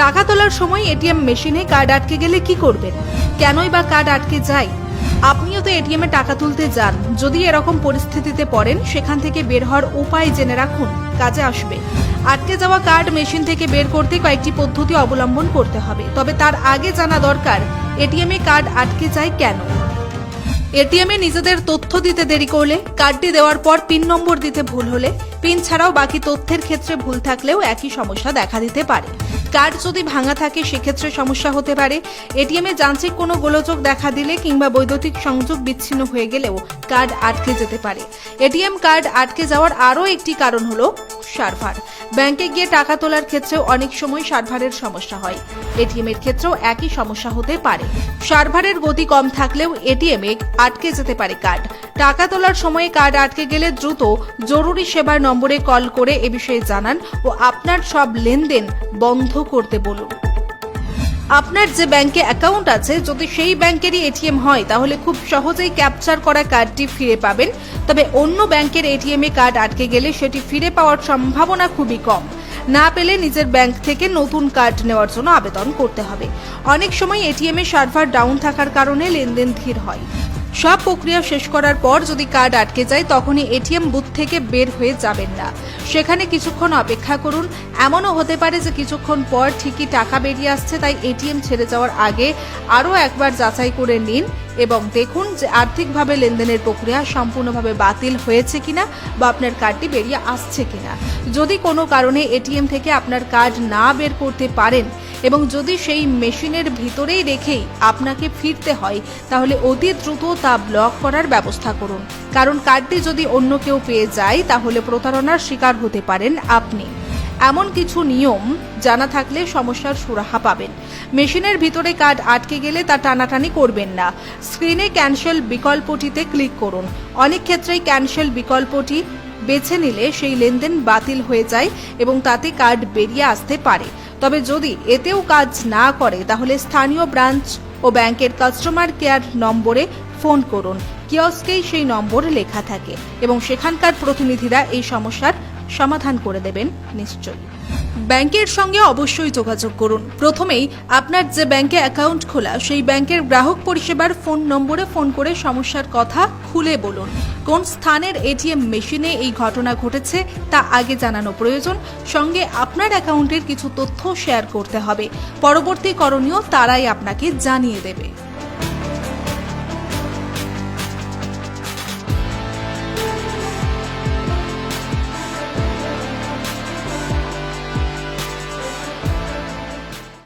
টাকা তোলার সময় এটিএম মেশিনে কার্ড আটকে গেলে কি করবেন? কেনই বা কার্ড আটকে যায়? আপনিও তো এটিএম এ টাকা তুলতে যান। যদি এরকম পরিস্থিতিতে পড়েন, সেখান থেকে বের হওয়ার উপায় জেনে রাখুন, কাজে আসবে। আটকে যাওয়া কার্ড মেশিন থেকে বের করতে কয়েকটি পদ্ধতি অবলম্বন করতে হবে। তবে তার আগে জানা দরকার এটিএম এ কার্ড আটকে যায় কেন। এটিএম এ নিজেদের তথ্য দিতে দেরি করলে, কার্ডটি দেওয়ার পর পিন নম্বর দিতে ভুল হলে, পিন ছাড়াও বাকি তথ্যের ক্ষেত্রে ভুল থাকলেও একই সমস্যা দেখা দিতে পারে। কার্ড যদি ভাঙা থাকে সেক্ষেত্রে সমস্যা হতে পারে। এটিএম এ যান্ত্রিক কোনো গোলযোগ দেখা দিলে কিংবা বৈদ্যুতিক সংযোগ বিচ্ছিন্ন হয়ে গেলেও কার্ড আটকে যেতে পারে। এটিএম কার্ড আটকে যাওয়ার আরও একটি কারণ হলো সার্ভার। ব্যাংকে গিয়ে টাকা তোলার ক্ষেত্রেও অনেক সময় সার্ভারের সমস্যা হয়। এটিএম এর ক্ষেত্রেও একই সমস্যা হতে পারে। সার্ভারের গতি কম থাকলেও এটিএম এ আটকে যেতে পারে কার্ড। টাকা তোলার সময়ে কার্ড আটকে গেলে দ্রুত জরুরি সেবার নম্বরে কল করে এ বিষয়ে জানান ও আপনার সব লেনদেন বন্ধ করতে বলুন। আপনার যে ব্যাংকে অ্যাকাউন্ট আছে, যদি সেই ব্যাংকেরই এটিএম হয় তাহলে খুব সহজেই ক্যাপচার করা কার্ডটি ফিরে পাবেন। তবে অন্য ব্যাংকের এটিএম এ কার্ড আটকে গেলে সেটি ফিরে পাওয়ার সম্ভাবনা খুবই কম। না পেলে নিজের ব্যাংক থেকে নতুন কার্ড নেওয়ার জন্য আবেদন করতে হবে। অনেক সময় এটিএম এ সার্ভার ডাউন থাকার কারণে লেনদেন ধীর হয়। সব প্রক্রিয়া শেষ করার পর যদি কার্ড আটকে যায়, তখনই এটিএম বুথ থেকে বের হয়ে যাবেন না। সেখানে কিছুক্ষণ অপেক্ষা করুন। এমনও হতে পারে যে কিছুক্ষণ পর ঠিকই টাকা বেরিয়ে আসছে, তাই এটিএম ছেড়ে যাওয়ার আগে আরও একবার যাচাই করে নিন এবং দেখুন যে আর্থিকভাবে লেনদেনের প্রক্রিয়া সম্পূর্ণভাবে বাতিল হয়েছে কিনা বা আপনার কার্ডটি বেরিয়ে আসছে কিনা। যদি কোনো কারণে এটিএম থেকে আপনার কার্ড না বের করতে পারেন এবং যদি সেই মেশিনের ভিতরেই রেখেই আপনাকে ফিরতে হয়, তাহলে অতি দ্রুত তা ব্লক করার ব্যবস্থা করুন। কারণ কার্ডটি যদি অন্য কেউ পেয়ে যায় তাহলে প্রতারণার শিকার হতে পারেন আপনি। এমন কিছু নিয়ম জানা থাকলে সমস্যার সুরাহা পাবেন। মেশিনের ভিতরে কার্ড আটকে গেলে তা টানাটানি করবেন না। স্ক্রিনে ক্যান্সেল বিকল্পটিতে ক্লিক করুন। অনেক ক্ষেত্রেই ক্যান্সেল বিকল্পটি বেছে নিলে সেই লেনদেন বাতিল হয়ে যায় এবং তাতে কার্ড বেরিয়ে আসতে পারে। তবে যদি এতেও কাজ না করে তাহলে স্থানীয় ব্রাঞ্চ ও ব্যাংকের কাস্টমার কেয়ার নম্বরে ফোন করুন। কিয়স্কেই সেই নম্বর লেখা থাকে এবং সেখানকার প্রতিনিধিরা এই সমস্যার সমাধান করে দেবেন নিশ্চয়ই। ব্যাংকের সঙ্গে অবশ্যই যোগাযোগ করুন। প্রথমেই আপনার যে ব্যাংকে অ্যাকাউন্ট খোলা সেই ব্যাংকের গ্রাহক পরিষেবার ফোন নম্বরে ফোন করে সমস্যার কথা খুলে বলুন। কোন স্থানের এটিএম মেশিনে এই ঘটনা ঘটেছে তা আগে জানানো প্রয়োজন। সঙ্গে আপনার অ্যাকাউন্টের কিছু তথ্য শেয়ার করতে হবে। পরবর্তী করণীয় তারাই আপনাকে জানিয়ে দেবে।